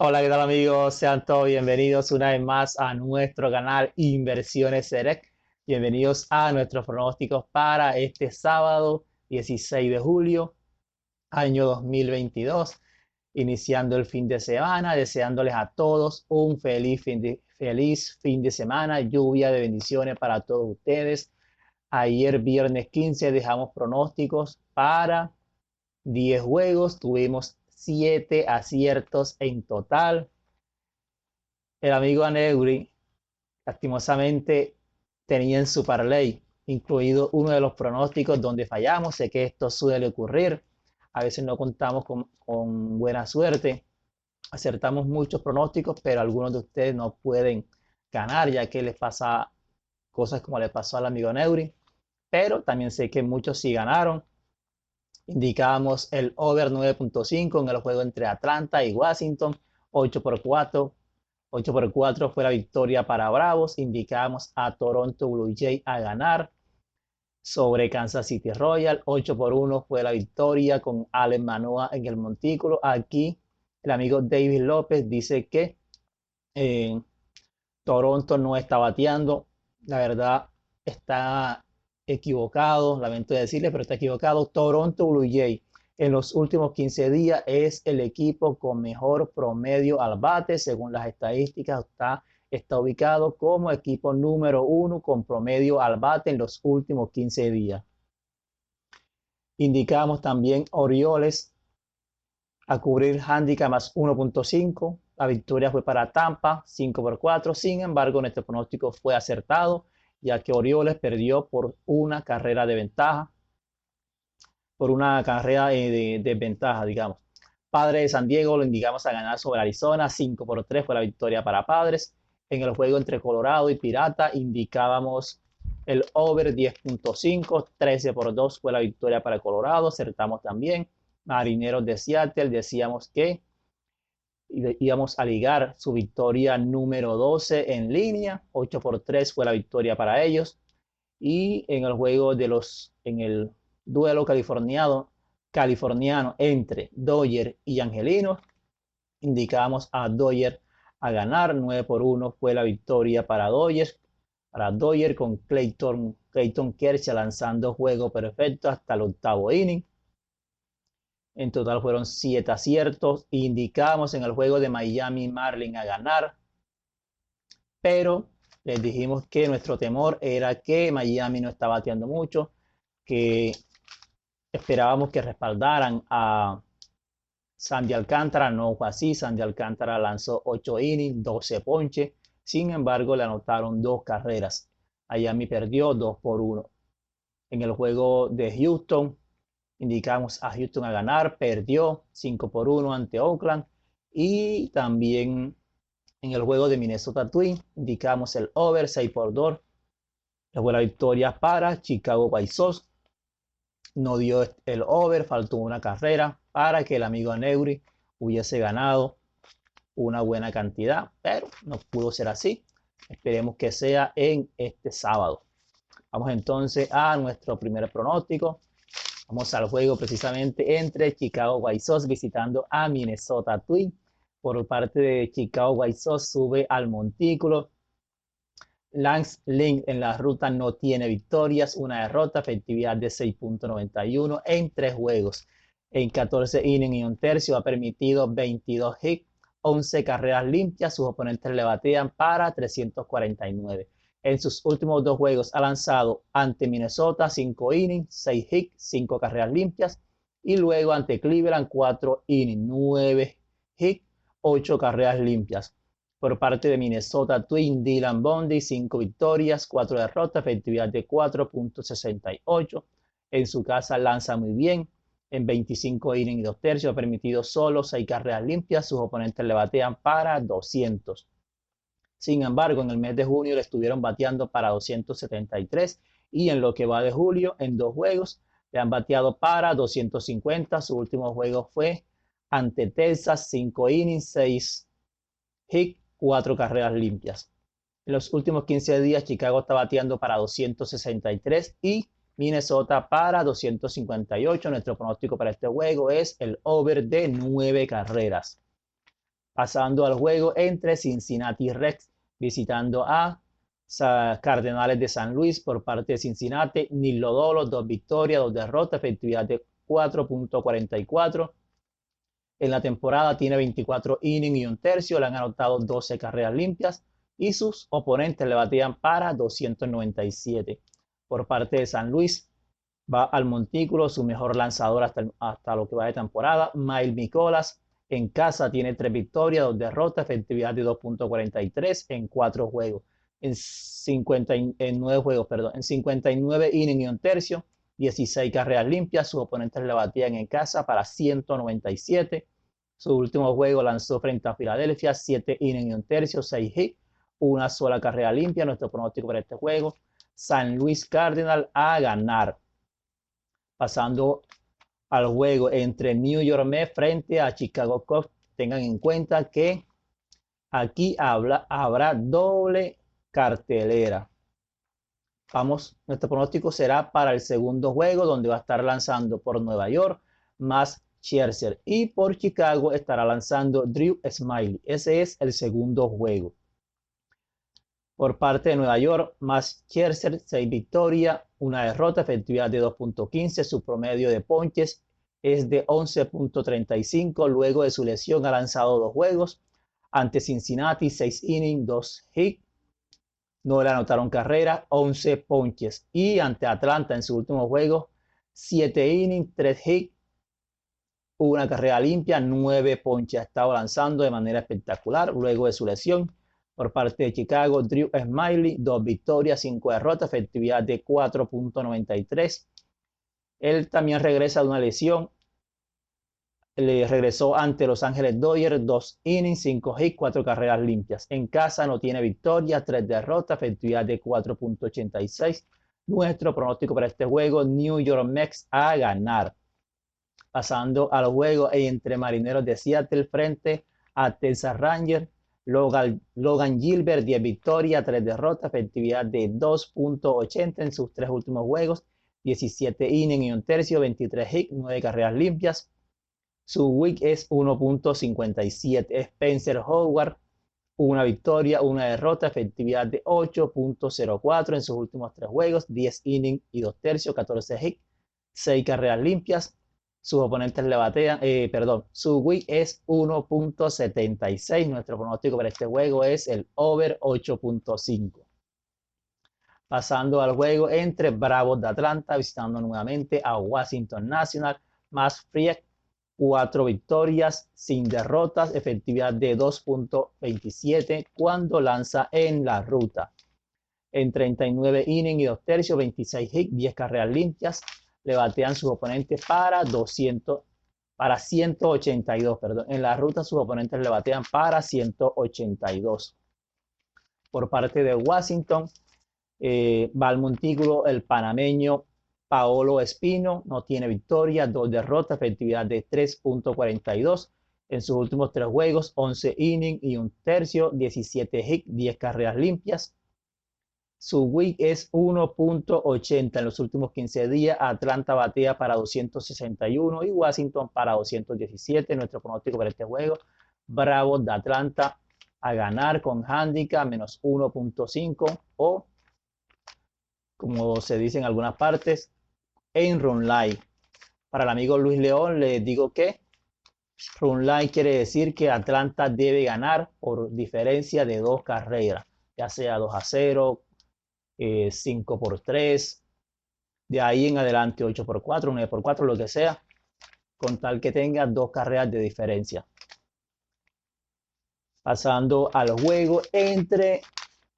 Hola, ¿qué tal amigos? Sean todos bienvenidos una vez más a nuestro canal Inversiones Select. Bienvenidos a nuestros pronósticos para este sábado 16 de julio, año 2022, iniciando el fin de semana, deseándoles a todos un feliz fin de semana, lluvia de bendiciones para todos ustedes. Ayer viernes 15 dejamos pronósticos para 10 juegos, tuvimos 7 aciertos en total. El amigo Aneuri, lastimosamente, tenía en su parlay incluido uno de los pronósticos donde fallamos. Sé que esto suele ocurrir. A veces no contamos con buena suerte. Acertamos muchos pronósticos, pero algunos de ustedes no pueden ganar, ya que les pasa cosas como le pasó al amigo Neuri. Pero también sé que muchos sí ganaron. Indicábamos el over 9.5 en el juego entre Atlanta y Washington, 8 por 4. 8 por 4 fue la victoria para Bravos. Indicamos a Toronto Blue Jay a ganar sobre Kansas City Royal. 8 por 1 fue la victoria con Allen Manoa en el montículo. Aquí el amigo David López dice que eh, Toronto no está bateando. La verdad está equivocado, lamento decirle, pero está equivocado. Toronto Blue Jay en los últimos 15 días es el equipo con mejor promedio al bate, según las estadísticas. Está ubicado como equipo número 1 con promedio al bate en los últimos 15 días. Indicamos también Orioles a cubrir handicap más 1.5. La victoria fue para Tampa, 5 por 4. Sin embargo, nuestro pronóstico fue acertado, ya que Orioles perdió por una carrera de ventaja, por una carrera de ventaja, digamos. Padres de San Diego lo indicamos a ganar sobre Arizona, 5 por 3 fue la victoria para Padres. En el juego entre Colorado y Pirata indicábamos el over 10.5, 13 por 2 fue la victoria para Colorado, acertamos también. Marineros de Seattle, decíamos que íbamos a ligar su victoria número 12 en línea, 8 por 3 fue la victoria para ellos. Y en el juego en el duelo californiano entre Dodger y Angelinos, indicamos a Dodger a ganar, 9 por 1 fue la victoria para Dodger con Clayton Kershaw lanzando juego perfecto hasta el octavo inning. En total fueron 7 aciertos. Indicamos en el juego de Miami Marlin a ganar, pero les dijimos que nuestro temor era que Miami no estaba bateando mucho, que esperábamos que respaldaran a Sandy Alcántara. No fue así. Sandy Alcántara lanzó 8 innings, 12 ponches. Sin embargo, le anotaron 2 carreras. Miami perdió 2 por 1. En el juego de Houston, indicamos a Houston a ganar, perdió 5 por 1 ante Oakland. Y también en el juego de Minnesota Twins, indicamos el over 6 por 2. Fue la victoria para Chicago White Sox. No dio el over, faltó una carrera para que el amigo Neuri hubiese ganado una buena cantidad, pero no pudo ser así. Esperemos que sea en este sábado. Vamos entonces a nuestro primer pronóstico. Vamos al juego precisamente entre Chicago White Sox visitando a Minnesota Twins. Por parte de Chicago White Sox sube al montículo Lance Lynn en la ruta no tiene victorias, una derrota, efectividad de 6.91 en 3 juegos. En 14 innings y un tercio ha permitido 22 hits, 11 carreras limpias, sus oponentes le batean para 349. En sus últimos 2 juegos ha lanzado ante Minnesota 5 innings, 6 hits, 5 carreras limpias y luego ante Cleveland 4 innings, 9 hits, 8 carreras limpias. Por parte de Minnesota Twin, Dylan Bundy, 5 victorias, 4 derrotas, efectividad de 4.68. En su casa lanza muy bien. En 25 innings y 2 tercios ha permitido solo 6 carreras limpias. Sus oponentes le batean para 200. Sin embargo, en el mes de junio le estuvieron bateando para 273 y en lo que va de julio, en 2 juegos, le han bateado para 250. Su último juego fue ante Texas, 5 innings, 6 hits, 4 carreras limpias. En los últimos 15 días, Chicago está bateando para 263 y Minnesota para 258. Nuestro pronóstico para este juego es el over de 9 carreras. Pasando al juego entre Cincinnati Reds visitando a Cardenales de San Luis por parte de Cincinnati. Nick Lodolo, 2 victorias, 2 derrotas, efectividad de 4.44. En la temporada tiene 24 innings y un tercio, le han anotado 12 carreras limpias y sus oponentes le batían para 297. Por parte de San Luis, va al montículo su mejor lanzador hasta lo que va de temporada, Mail Mikolas. En casa tiene 3 victorias, 2 derrotas, efectividad de 2.43 en 4 juegos. En 9 juegos, perdón. En 59 innings y un tercio, 16 carreras limpias. Sus oponentes le batían en casa para 197. Su último juego lanzó frente a Filadelfia, 7 innings y un tercio, 6 hits, una sola carrera limpia. Nuestro pronóstico para este juego, San Luis Cardinal a ganar. Pasando al juego entre New York Mets frente a Chicago Cubs, tengan en cuenta que aquí habrá doble cartelera. Nuestro pronóstico será para el segundo juego, donde va a estar lanzando por Nueva York Max Scherzer y por Chicago estará lanzando Drew Smyly. Ese es el segundo juego. Por parte de Nueva York, Max Scherzer, 6 victorias, una derrota, efectividad de 2.15. Su promedio de ponches es de 11.35. Luego de su lesión ha lanzado 2 juegos. Ante Cincinnati, 6 innings, 2 hits. No le anotaron carrera, 11 ponches. Y ante Atlanta en su último juego, 7 innings, 3 hits, una carrera limpia, 9 ponches. Ha estado lanzando de manera espectacular luego de su lesión. Por parte de Chicago, Drew Smyly, 2 victorias, 5 derrotas, efectividad de 4.93. Él también regresa de una lesión. Le regresó ante Los Ángeles Dodgers, 2 innings, 5 hits, 4 carreras limpias. En casa no tiene victoria, 3 derrotas, efectividad de 4.86. Nuestro pronóstico para este juego, New York Mets a ganar. Pasando al juego entre Marineros de Seattle frente a Texas Rangers, Logan Gilbert, 10 victorias, 3 derrotas, efectividad de 2.80 en sus 3 últimos juegos, 17 innings y un tercio, 23 hits, 9 carreras limpias. Su WHIP es 1.57. Spencer Howard, una victoria, una derrota, efectividad de 8.04 en sus últimos 3 juegos, 10 innings y 2 tercios, 14 hits, 6 carreras limpias. Sus oponentes le batean, su WHIP es 1.76. Nuestro pronóstico para este juego es el over 8.5. Pasando al juego entre Bravos de Atlanta visitando nuevamente a Washington National, Max Fried, 4 victorias, sin derrotas, efectividad de 2.27 cuando lanza en la ruta. En 39 innings y 2 tercios, 26 hits, 10 carreras limpias, le batean sus oponentes para 182, perdón. En la ruta sus oponentes le batean para 182. Por parte de Washington, va al montículo el panameño Paolo Espino, no tiene victoria, 2 derrotas, efectividad de 3.42. En sus últimos 3 juegos, 11 innings y un tercio, 17 hits, 10 carreras limpias. Su WHIP es 1.80. En los últimos 15 días, Atlanta batea para 261 y Washington para 217. Nuestro pronóstico para este juego, Bravos de Atlanta a ganar con handicap menos 1.5 o, como se dice en algunas partes, en run line. Para el amigo Luis León le digo que run line quiere decir que Atlanta debe ganar por diferencia de 2 carreras, ya sea 2-0, 5-3, de ahí en adelante 8-4, 9-4, lo que sea, con tal que tenga 2 carreras de diferencia. Pasando al juego entre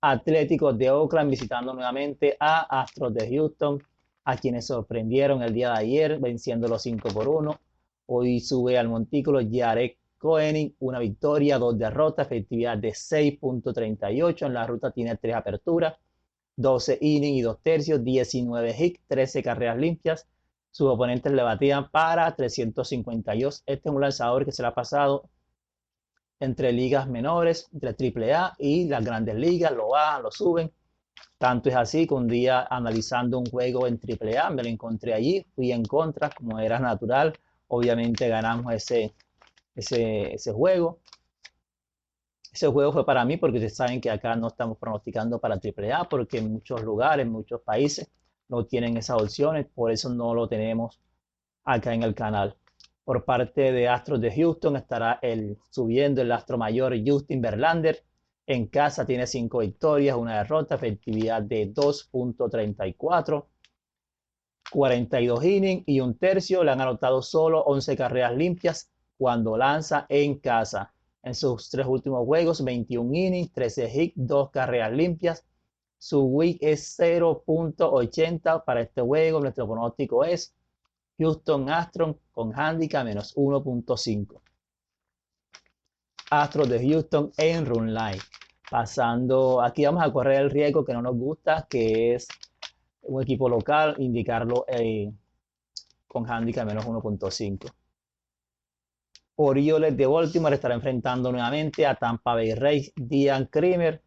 Atléticos de Oakland visitando nuevamente a Astros de Houston, a quienes sorprendieron el día de ayer venciéndolo 5-1. Hoy sube al montículo Jared Koenig, una victoria, 2 derrotas, efectividad de 6.38. En la ruta tiene 3 aperturas, 12 innings y 2 tercios, 19 hits, 13 carreras limpias. Sus oponentes le batían para 352. Este es un lanzador que se le ha pasado entre ligas menores, entre AAA y las grandes ligas, lo bajan, lo suben. Tanto es así que un día analizando un juego en AAA me lo encontré allí, fui en contra, como era natural. Obviamente ganamos ese juego. Ese juego fue para mí porque ustedes saben que acá no estamos pronosticando para AAA porque en muchos lugares, en muchos países no tienen esas opciones, por eso no lo tenemos acá en el canal. Por parte de Astros de Houston estará subiendo el astro mayor Justin Verlander. En casa tiene 5 victorias, una derrota, efectividad de 2.34, 42 innings y un tercio. Le han anotado solo 11 carreras limpias cuando lanza en casa. En sus 3 últimos juegos, 21 innings, 13 hits, 2 carreras limpias. Su WHIP es 0.80 para este juego. Nuestro pronóstico es Houston Astros con handicap menos 1.5. Astros de Houston en run line. Pasando, aquí vamos a correr el riesgo que no nos gusta, que es un equipo local, indicarlo con handicap menos 1.5. Orioles de Baltimore estará enfrentando nuevamente a Tampa Bay Rays. Dean Kremer,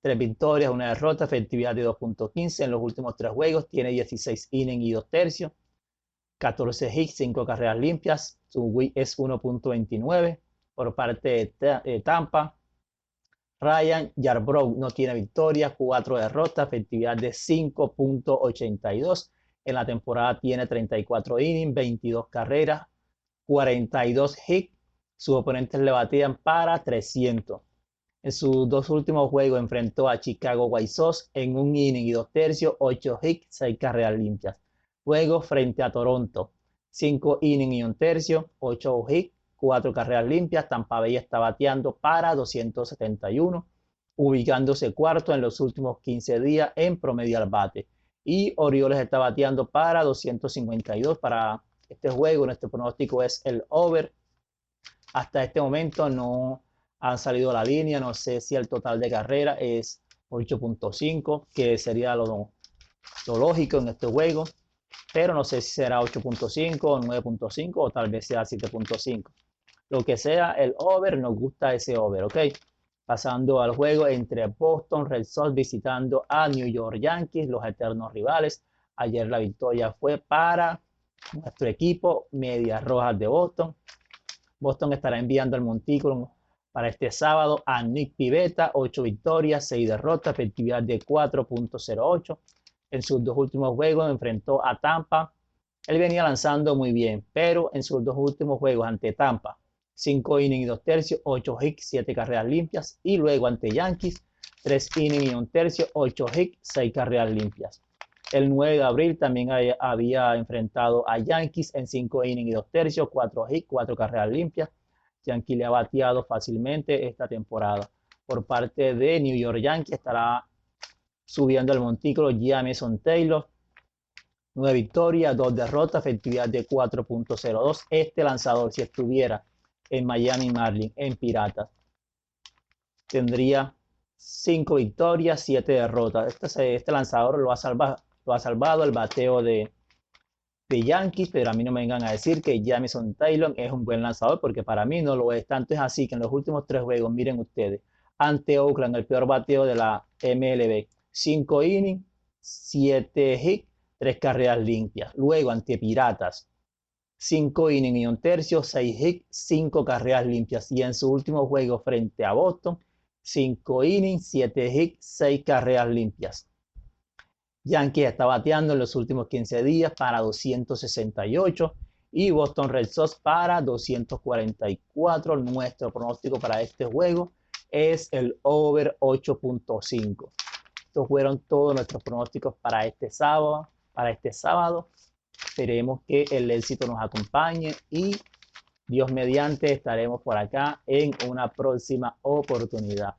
3 victorias, una derrota, efectividad de 2.15 en los últimos 3 juegos, tiene 16 innings y 2 tercios, 14 hits, 5 carreras limpias, su WHIP es 1.29. Por parte de Tampa, Ryan Yarbrough no tiene victoria, 4 derrotas, efectividad de 5.82. En la temporada tiene 34 innings, 22 carreras, 42 hits. Sus oponentes le batían para 300. En sus 2 últimos juegos enfrentó a Chicago White Sox en un inning y 2 tercios, 8 hits, 6 carreras limpias. Luego frente a Toronto, 5 innings y 1 tercio, 8 hits, 4 carreras limpias. Tampa Bay está bateando para 271, ubicándose cuarto en los últimos 15 días en promedio al bate. Y Orioles está bateando para 252 para este juego. Nuestro pronóstico es el over. Hasta este momento no han salido a la línea. No sé si el total de carrera es 8.5, que sería lo lógico en este juego. Pero no sé si será 8.5 o 9.5 o tal vez sea 7.5. Lo que sea el over, nos gusta ese over, ¿ok? Pasando al juego entre Boston Red Sox visitando a New York Yankees, los eternos rivales. Ayer la victoria fue para nuestro equipo, Medias Rojas de Boston. Boston estará enviando al montículo para este sábado a Nick Pivetta, 8 victorias, 6 derrotas, efectividad de 4.08. En sus 2 últimos juegos enfrentó a Tampa. Él venía lanzando muy bien, pero en sus 2 últimos juegos ante Tampa, 5 innings y 2 tercios, 8 hits, 7 carreras limpias. Y luego ante Yankees, 3 innings y 1 tercio, 8 hits, 6 carreras limpias. El 9 de abril también había enfrentado a Yankees en 5 innings y 2 tercios, 4 hits, 4 carreras limpias. Yankee le ha bateado fácilmente esta temporada. Por parte de New York Yankees estará subiendo al montículo Jameson Taylor. 9 victorias, 2 derrotas, efectividad de 4.02. Este lanzador, si estuviera en Miami Marlins, en Piratas, tendría 5 victorias, 7 derrotas. Este lanzador lo ha salvado el bateo de Yankees, pero a mí no me vengan a decir que Jameson Taylor es un buen lanzador, porque para mí no lo es. Tanto es así que en los últimos 3 juegos, miren ustedes, ante Oakland, el peor bateo de la MLB, 5 innings, 7 hits, 3 carreras limpias. Luego ante Piratas, 5 innings y 1 tercio, 6 hits, 5 carreras limpias. Y en su último juego frente a Boston, 5 innings, 7 hits, 6 carreras limpias. Yankees está bateando en los últimos 15 días para 268 y Boston Red Sox para 244. Nuestro pronóstico para este juego es el over 8.5. Estos fueron todos nuestros pronósticos para este sábado. Esperemos que el éxito nos acompañe y Dios mediante estaremos por acá en una próxima oportunidad.